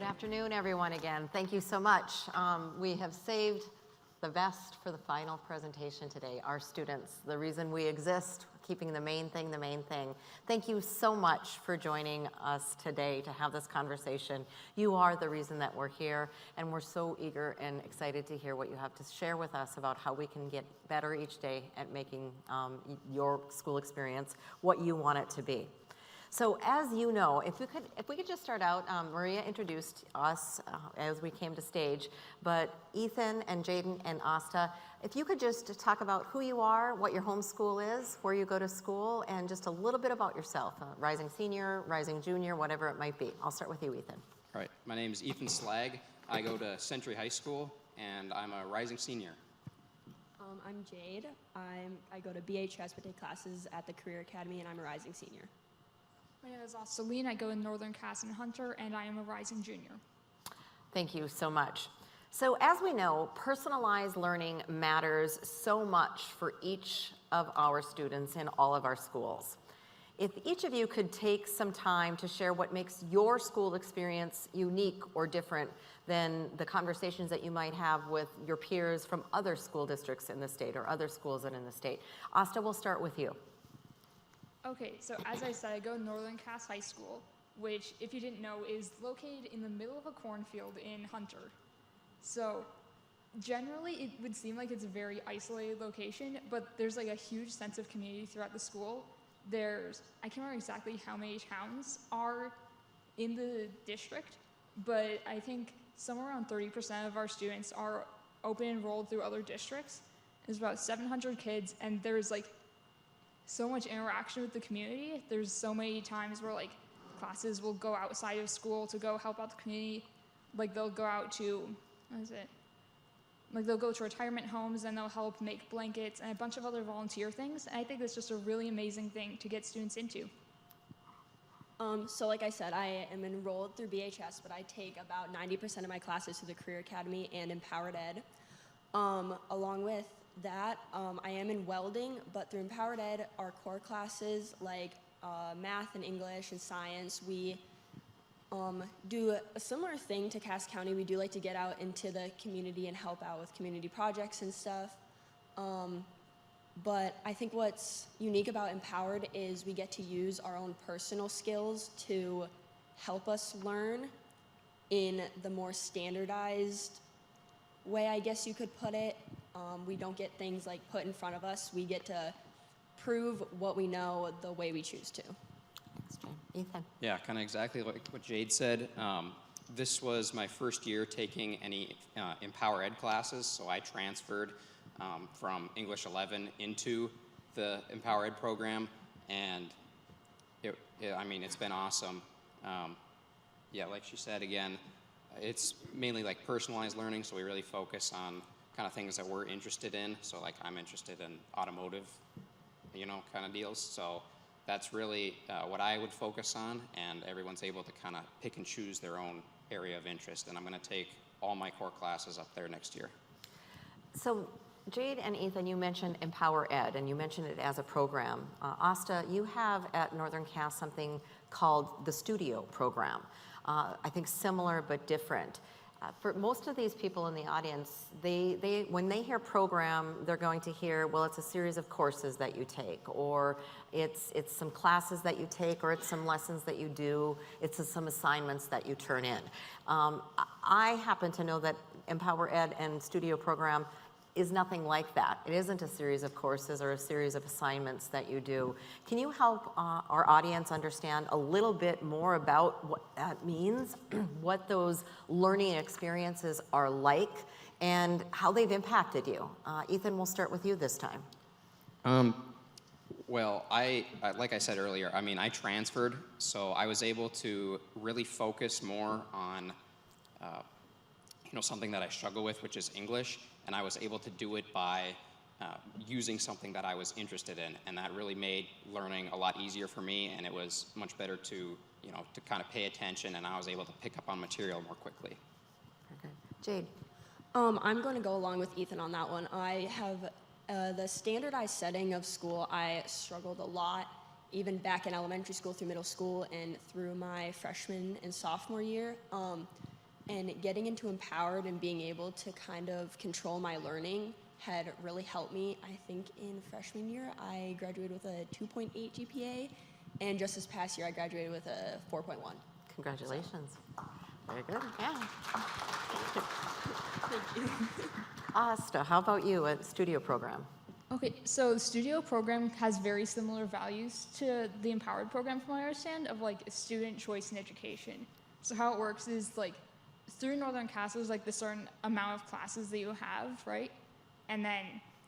Good afternoon, everyone, again. Thank you so much. We have saved the best for the final presentation today, our students, the reason we exist, keeping the main thing the main thing. Thank you so much for joining us today to have this conversation. You are the reason that we're here, and we're so eager and excited to hear what you have to share with us about how we can get better each day at making your school experience what you want it to be. So as you know, if we could just start out, Maria introduced us as we came to stage, but Ethan and Jaden and Asta, if you could just talk about who you are, what your home school is, where you go to school, and just a little bit about yourself, rising senior, rising junior, whatever it might be. I'll start with you, Ethan. All right, my name is Ethan Slag. I go to Century High School, and I'm a rising senior. I'm Jade. I go to BHS, but take classes at the Career Academy, and I'm a rising senior. My name is Celine. I go in Northern Cass and Hunter, and I am a rising junior. Thank you so much. So as we know, personalized learning matters so much for each of our students in all of our schools. If each of you could take some time to share what makes your school experience unique or different than the conversations that you might have with your peers from other school districts in the state or other schools in the state. Asta, we'll start with you. Okay, so as I said, I go to Northern Cass High School, which, if you didn't know, is located in the middle of a cornfield in Hunter. So generally, it would seem like it's a very isolated location, but there's like a huge sense of community throughout the school. I can't remember exactly how many towns are in the district, but I think somewhere around 30% of our students are open enrolled through other districts. There's about 700 kids, and there's like so much interaction with the community. There's so many times where like classes will go outside of school to go help out the community. Like they'll go out to, they'll go to retirement homes and they'll help make blankets and a bunch of other volunteer things. And I think that's just a really amazing thing to get students into. So like I said, I am enrolled through BHS, but I take about 90% of my classes through the Career Academy and Empowered Ed. Along with that, I am in welding, but through Empowered Ed, our core classes like math and English and science, we do a similar thing to Cass County. We do like to get out into the community and help out with community projects and stuff. But I think what's unique about Empowered is we get to use our own personal skills to help us learn in the more standardized way, I guess you could put it. We don't get things like put in front of us. We get to prove what we know the way we choose to. Ethan. Yeah, kind of exactly like what Jade said. This was my first year taking any Empower Ed classes, so I transferred from English 11 into the Empower Ed program, and it's been awesome. Yeah, like she said again, it's mainly like personalized learning, so we really focus on kind of things that we're interested in. So like I'm interested in automotive, kind of deals. So that's really what I would focus on, and everyone's able to kind of pick and choose their own area of interest. And I'm going to take all my core classes up there next year. So Jade and Ethan, you mentioned Empower Ed, and you mentioned it as a program. Asta, you have at Northern Cass something called the Studio program. I think similar but different. For most of these people in the audience, when they hear program, they're going to hear, well, it's a series of courses that you take, or it's some classes that you take, or it's some lessons that you do, it's some assignments that you turn in. I happen to know that Empower Ed and Studio program is nothing like that. It isn't a series of courses or a series of assignments that you do. Can you help our audience understand a little bit more about what that means, what those learning experiences are like, and how they've impacted you? Ethan, we'll start with you this time. Well, like I said earlier, I transferred, so I was able to really focus more on something that I struggle with, which is English, and I was able to do it by using something that I was interested in, and that really made learning a lot easier for me, and it was much better to kind of pay attention, and I was able to pick up on material more quickly. Okay. Jade. I'm going to go along with Ethan on that one. I have the standardized setting of school. I struggled a lot, even back in elementary school through middle school and through my freshman and sophomore year. And getting into Empowered and being able to kind of control my learning had really helped me. I think in freshman year, I graduated with a 2.8 GPA, and just this past year, I graduated with a 4.1. Congratulations. Very good. Yeah. Thank you. Asta, how about you, a studio program? Okay, so the studio program has very similar values to the Empowered program, from what I understand, of like student choice in education. So how it works is like through Northern Cass, there's like the certain amount of classes that you have, right? And then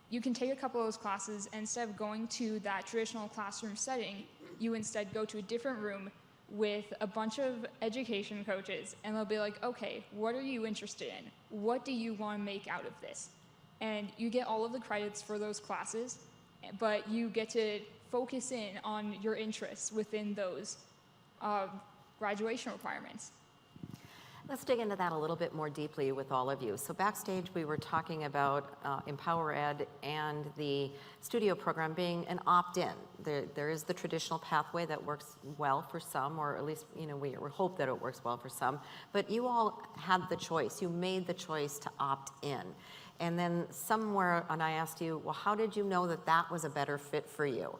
you can take a couple of those classes, and instead of going to that traditional classroom setting, you instead go to a different room with a bunch of education coaches, and they'll be like, okay, what are you interested in? What do you want to make out of this? And you get all of the credits for those classes, but you get to focus in on your interests within those graduation requirements. Let's dig into that a little bit more deeply with all of you. So backstage, we were talking about Empower Ed and the studio program being an opt-in. There is the traditional pathway that works well for some, or at least, you know, we hope that it works well for some. But you all had the choice. You made the choice to opt in. And then somewhere, and I asked you, well, how did you know that that was a better fit for you?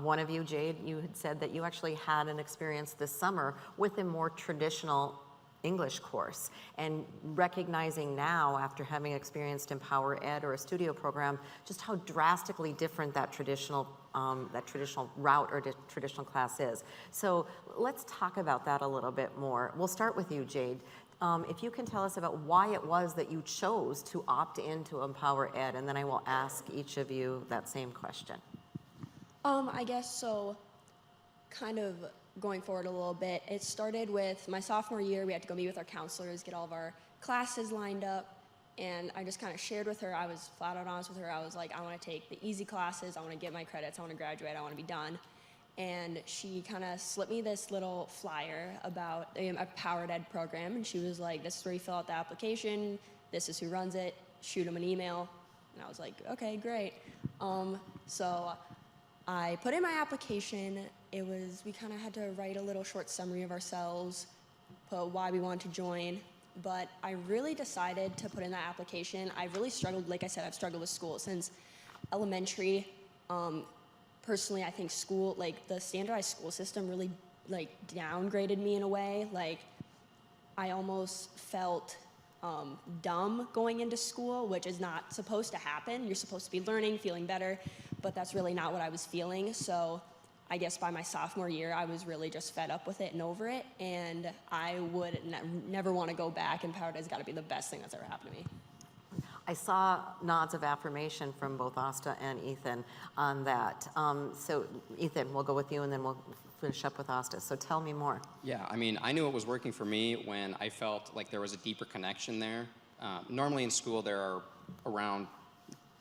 One of you, Jade, you had said that you actually had an experience this summer with a more traditional English course, and recognizing now, after having experienced Empower Ed or a studio program, just how drastically different that traditional route or traditional class is. So let's talk about that a little bit more. We'll start with you, Jade. If you can tell us about why it was that you chose to opt into Empower Ed, and then I will ask each of you that same question. I guess so, kind of going forward a little bit, it started with my sophomore year. We had to go meet with our counselors, get all of our classes lined up, and I just kind of shared with her. I was flat out honest with her. I was like, I want to take the easy classes, I want to get my credits, I want to graduate, I want to be done. And she kind of slipped me this little flyer about the Empowered Ed program, and she was like, this is where you fill out the application, this is who runs it, shoot them an email. And I was like, okay, great. So I put in my application. We kind of had to write a little short summary of ourselves, put why we wanted to join, but I really decided to put in that application. I really struggled, like I said, I've struggled with school since elementary. Personally, I think school, like the standardized school system really like downgraded me in a way. Like I almost felt dumb going into school, which is not supposed to happen. You're supposed to be learning, feeling better, but that's really not what I was feeling. So I guess by my sophomore year, I was really just fed up with it and over it, and I would never want to go back, and Empowered has got to be the best thing that's ever happened to me. I saw nods of affirmation from both Asta and Ethan on that. So Ethan, we'll go with you, and then we'll finish up with Asta. So tell me more. Yeah, I mean, I knew it was working for me when I felt like there was a deeper connection there. Normally in school, there are around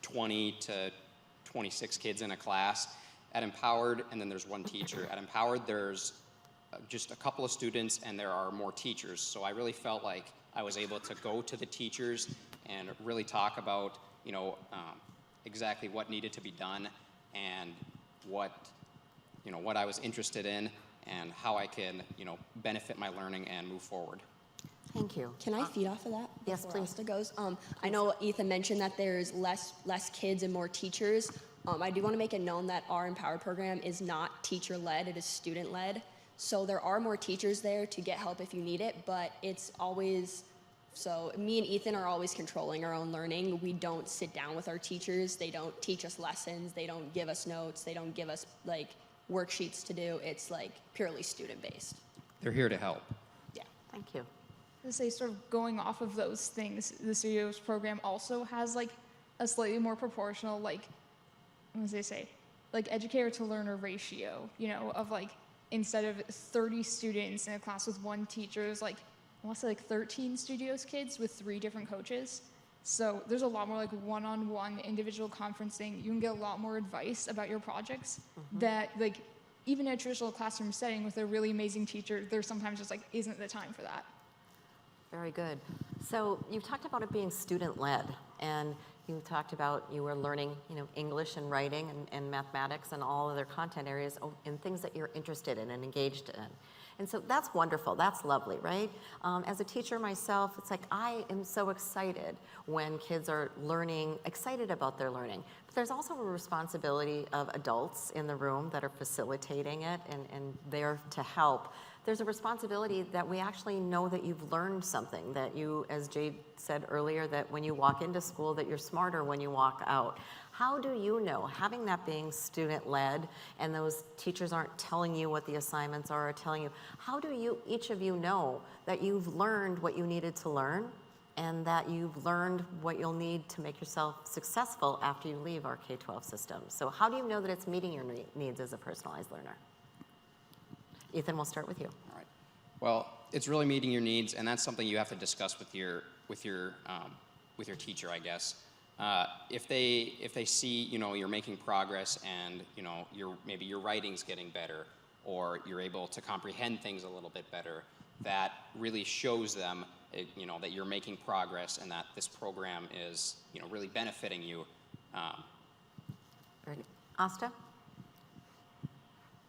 20 to 26 kids in a class. At Empowered, and then there's one teacher. At Empowered, there's just a couple of students, and there are more teachers. So I really felt like I was able to go to the teachers and really talk about, you know, exactly what needed to be done, and what I was interested in, and how I can, you know, benefit my learning and move forward. Thank you. Can I feed off of that? Yes, before please. Asta goes. I know Ethan mentioned that there's less kids and more teachers. I do want to make it known that our Empowered program is not teacher-led, it is student-led. So there are more teachers there to get help if you need it, but it's always, so me and Ethan are always controlling our own learning. We don't sit down with our teachers, they don't teach us lessons, they don't give us notes, they don't give us like worksheets to do. It's like purely student-based. They're here to help. Yeah. Thank you. To say, sort of going off of those things, the studios program also has like a slightly more proportional, like, what do they say, like educator to learner ratio, you know, of like, instead of 30 students in a class with one teacher, there's like, I want to say like 13 studios kids with 3 different coaches. So there's a lot more like one-on-one individual conferencing. You can get a lot more advice about your projects that like, even in a traditional classroom setting with a really amazing teacher, there sometimes just like isn't the time for that. Very good. So you've talked about it being student-led, and you talked about you were learning, you know, English and writing and mathematics and all other content areas in things that you're interested in and engaged in. And so that's wonderful, that's lovely, right? As a teacher myself, it's like I am so excited when kids are learning, excited about their learning. But there's also a responsibility of adults in the room that are facilitating it and there to help. There's a responsibility that we actually know that you've learned something, that you, as Jade said earlier, that when you walk into school, that you're smarter when you walk out. How do you know, having that being student-led, and those teachers aren't telling you what the assignments are or telling you, how do you, each of you know that you've learned what you needed to learn and that you've learned what you'll need to make yourself successful after you leave our K-12 system? So how do you know that it's meeting your needs as a personalized learner? Ethan, we'll start with you. All right. Well, it's really meeting your needs, and that's something you have to discuss with your teacher, I guess. If they see, you know, you're making progress and, you know, maybe your writing's getting better, or you're able to comprehend things a little bit better, that really shows them, you know, that you're making progress and that this program is, you know, really benefiting you. Very good. Asta?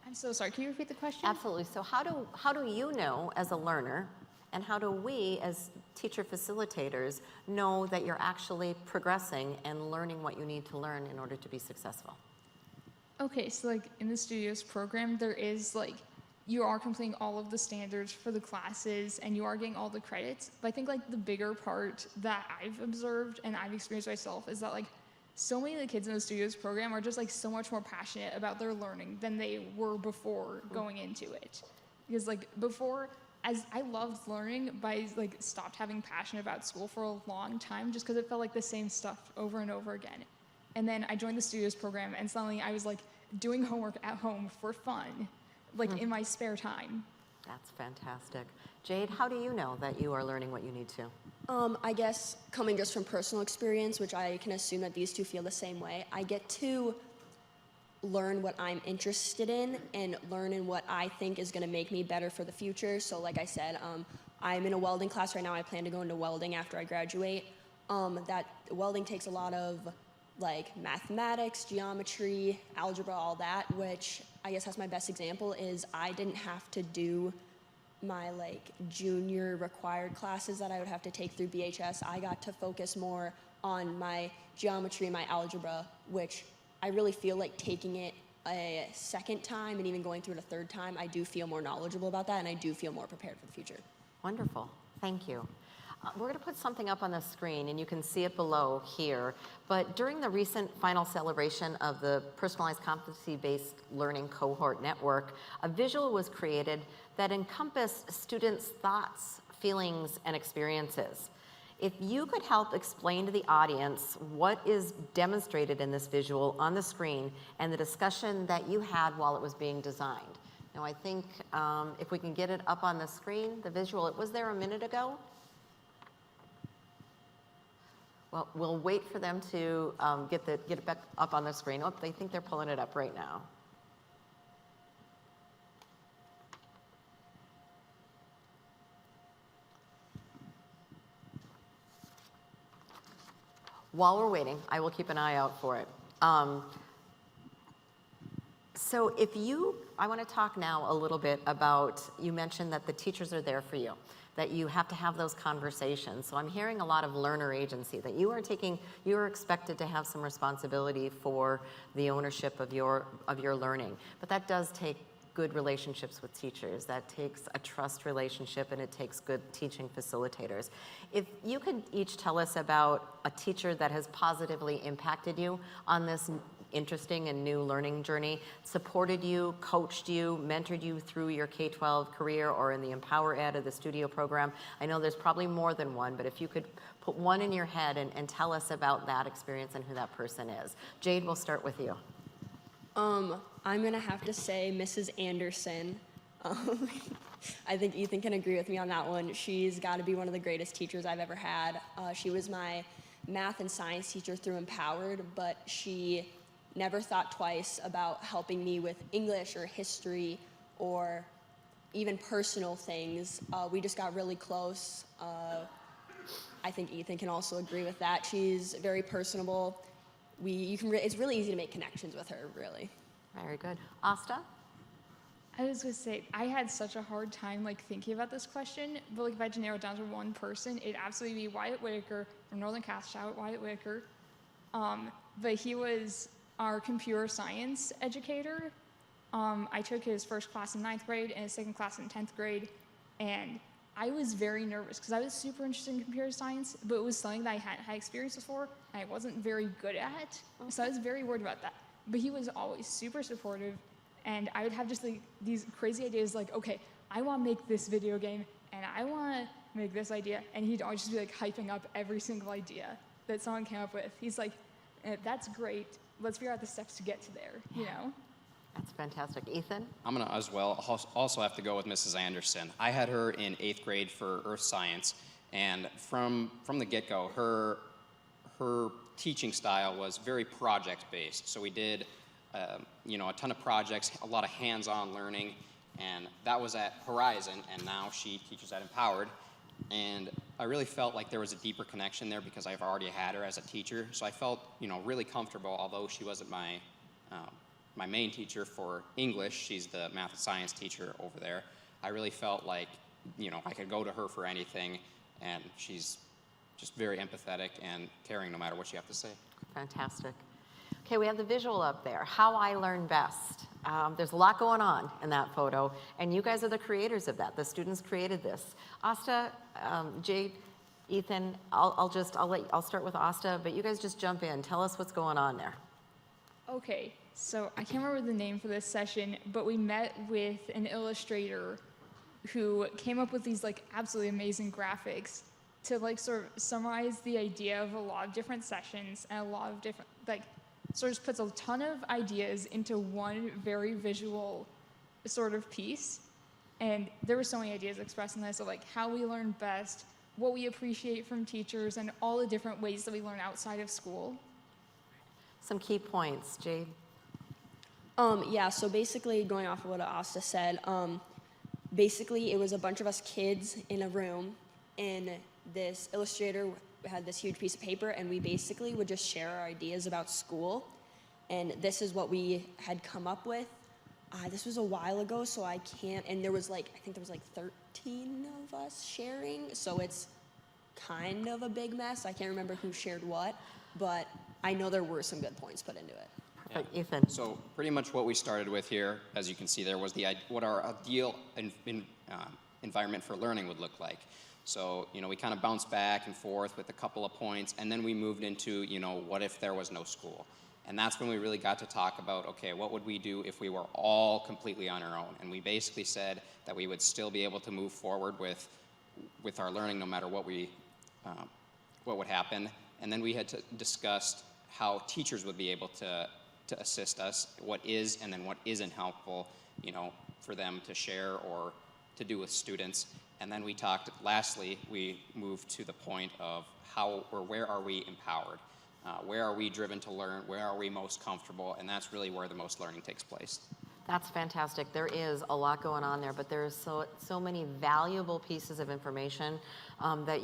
I'm so sorry, can you repeat the question? Absolutely. So how do you know as a learner, and how do we as teacher facilitators know that you're actually progressing and learning what you need to learn in order to be successful? Okay, so like in the Studios program, there is like, you are completing all of the standards for the classes and you are getting all the credits. But I think like the bigger part that I've observed and I've experienced myself is that like so many of the kids in the Studios program are just like so much more passionate about their learning than they were before going into it. Because like before, as I loved learning, but I like stopped having passion about school for a long time just because it felt like the same stuff over and over again. And then I joined the Studios program and suddenly I was like doing homework at home for fun, like in my spare time. That's fantastic. Jade, how do you know that you are learning what you need to? I guess coming just from personal experience, which I can assume that these two feel the same way, I get to learn what I'm interested in and learn in what I think is going to make me better for the future. So like I said, I'm in a welding class right now. I plan to go into welding after I graduate. That welding takes a lot of like mathematics, geometry, algebra, all that, which I guess that's my best example is I didn't have to do my like junior required classes that I would have to take through BHS. I got to focus more on my geometry and my algebra, which I really feel like taking it a second time and even going through it a third time, I do feel more knowledgeable about that and I do feel more prepared for the future. Wonderful. Thank you. We're going to put something up on the screen, and you can see it below here. But during the recent final celebration of the Personalized Competency-Based Learning Cohort Network, a visual was created that encompassed students' thoughts, feelings, and experiences. If you could help explain to the audience what is demonstrated in this visual on the screen and the discussion that you had while it was being designed. Now, I think if we can get it up on the screen, the visual, it was there a minute ago. Well, we'll wait for them to get it back up on the screen. Oh, they think they're pulling it up right now. While we're waiting, I will keep an eye out for it. So I want to talk now a little bit about, you mentioned that the teachers are there for you, that you have to have those conversations. So I'm hearing a lot of learner agency, that you are expected to have some responsibility for the ownership of your learning. But that does take good relationships with teachers. That takes a trust relationship, and it takes good teaching facilitators. If you could each tell us about a teacher that has positively impacted you on this interesting and new learning journey, supported you, coached you, mentored you through your K-12 career or in the Empower Ed or the Studio program. I know there's probably more than one, but if you could put one in your head and tell us about that experience and who that person is. Jade, we'll start with you. I'm gonna have to say Mrs. Anderson. I think Ethan can agree with me on that one. She's got to be one of the greatest teachers I've ever had. She was my math and science teacher through Empowered, but she never thought twice about helping me with English or history or even personal things. We just got really close. I think Ethan can also agree with that. She's very personable. It's really easy to make connections with her, really. Very good. Asta? I was gonna say, I had such a hard time like thinking about this question, but like if I had to narrow it down to one person, it'd absolutely be Wyatt Whitaker from Northern Cass. Shout out Wyatt Whitaker. But he was our computer science educator. I took his first class in 9th grade and his second class in 10th grade, and I was very nervous because I was super interested in computer science, but it was something that I hadn't had experience before and I wasn't very good at, so I was very worried about that. But he was always super supportive, and I would have just like these crazy ideas like, okay, I want to make this video game and I want to make this idea, and he'd always just be like hyping up every single idea that someone came up with. He's like, that's great, let's figure out the steps to get to there, you know? That's fantastic. Ethan? I'm going to as well also have to go with Mrs. Anderson. I had her in 8th grade for earth science, and from the get-go, her teaching style was very project-based. So we did, a ton of projects, a lot of hands-on learning, and that was at Horizon, and now she teaches at Empowered. And I really felt like there was a deeper connection there because I've already had her as a teacher. So I felt, really comfortable, although she wasn't my main teacher for English. She's the math and science teacher over there. I really felt like, I could go to her for anything, and she's just very empathetic and caring no matter what you have to say. Fantastic. Okay, we have the visual up there. How I learn best. There's a lot going on in that photo, and you guys are the creators of that. The students created this. Asta, Jade, Ethan, I'll start with Asta, but you guys just jump in. Tell us what's going on there. Okay, so I can't remember the name for this session, but we met with an illustrator who came up with these like absolutely amazing graphics to like sort of summarize the idea of a lot of different sessions and a lot of different, like, sort of puts a ton of ideas into one very visual sort of piece. And there were so many ideas expressed in this of like how we learn best, what we appreciate from teachers, and all the different ways that we learn outside of school. Some key points, Jade. Yeah, so basically going off of what Asta said, basically it was a bunch of us kids in a room, and this illustrator had this huge piece of paper, and we basically would just share our ideas about school, and this is what we had come up with. This was a while ago, so I can't, and there was like, I think there was like 13 of us sharing, so it's kind of a big mess. I can't remember who shared what, but I know there were some good points put into it. Perfect. Ethan. So pretty much what we started with here, as you can see there, was what our ideal environment for learning would look like. So, we kind of bounced back and forth with a couple of points, and then we moved into, what if there was no school? And that's when we really got to talk about, okay, what would we do if we were all completely on our own? And we basically said that we would still be able to move forward with our learning no matter what would happen. And then we had discussed how teachers would be able to assist us, what is and then what isn't helpful, for them to share or to do with students. And then lastly, we moved to the point of where are we empowered? Where are we driven to learn? Where are we most comfortable? And that's really where the most learning takes place. That's fantastic. There is a lot going on there, but there's so many valuable pieces of information that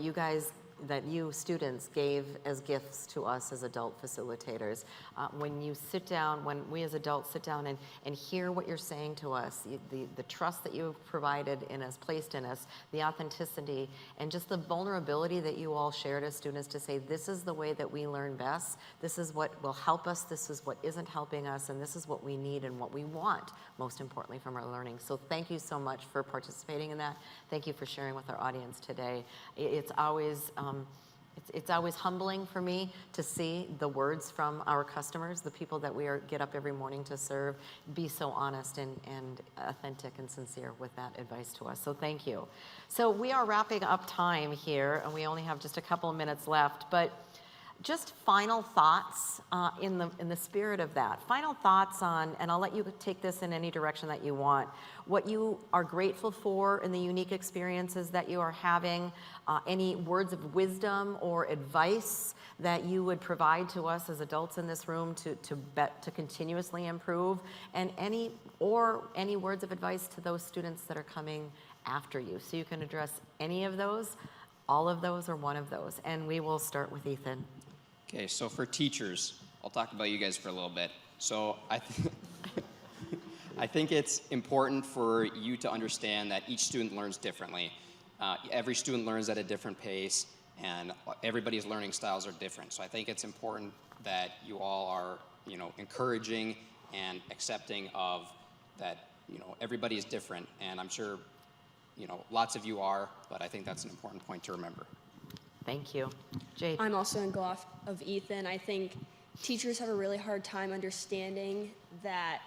you students gave as gifts to us as adult facilitators. When we as adults sit down and hear what you're saying to us, the trust that you've provided in us, placed in us, the authenticity, and just the vulnerability that you all shared as students to say, this is the way that we learn best, this is what will help us, this is what isn't helping us, and this is what we need and what we want, most importantly, from our learning. So thank you so much for participating in that. Thank you for sharing with our audience today. It's always humbling for me to see the words from our customers, the people that we get up every morning to serve, be so honest and authentic and sincere with that advice to us. So thank you. So we are wrapping up time here, and we only have just a couple of minutes left, but just final thoughts in the spirit of that. Final thoughts on, and I'll let you take this in any direction that you want, what you are grateful for in the unique experiences that you are having, any words of wisdom or advice that you would provide to us as adults in this room to continuously improve, and any words of advice to those students that are coming after you. So you can address any of those, all of those, or one of those. And we will start with Ethan. Okay, so for teachers, I'll talk about you guys for a little bit. So I I think it's important for you to understand that each student learns differently. Every student learns at a different pace, and everybody's learning styles are different. So I think it's important that you all are, encouraging and accepting of that, everybody is different, and I'm sure, lots of you are, but I think that's an important point to remember. Thank you. Jade? I'm also going to go off of Ethan. I think teachers have a really hard time understanding that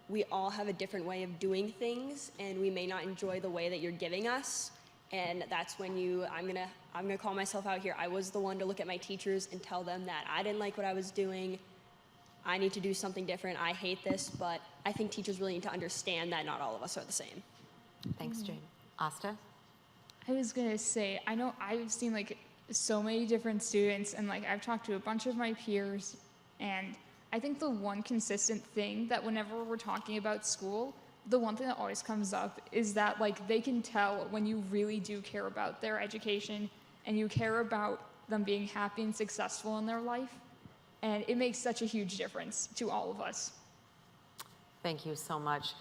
we all have a different way of doing things, and we may not enjoy the way that you're giving us. And that's when I'm gonna call myself out here. I was the one to look at my teachers and tell them that I didn't like what I was doing. I need to do something different. I hate this, but I think teachers really need to understand that not all of us are the same. Thanks, Jade. Asta? I was gonna say, I know I've seen like so many different students, and like I've talked to a bunch of my peers, and I think the one consistent thing that whenever we're talking about school, the one thing that always comes up is that like they can tell when you really do care about their education and you care about them being happy and successful in their life, and it makes such a huge difference to all of us. Thank you so much.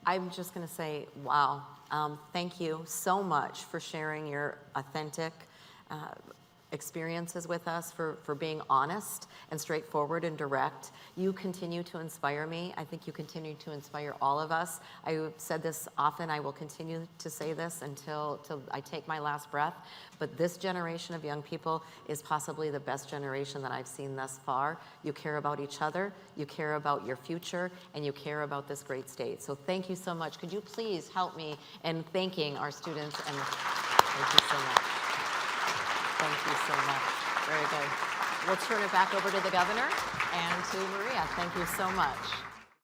I'm just going to say, wow, thank you so much for sharing your authentic experiences with us, for being honest and straightforward and direct. You continue to inspire me. I think you continue to inspire all of us. I've said this often. I will continue to say this until I take my last breath. But this generation of young people is possibly the best generation that I've seen thus far. You care about each other, you care about your future, and you care about this great state. So thank you so much. Could you please help me in thanking our students? And thank you so much. Thank you so much. Very good. We'll turn it back over to the governor and to Maria. Thank you so much.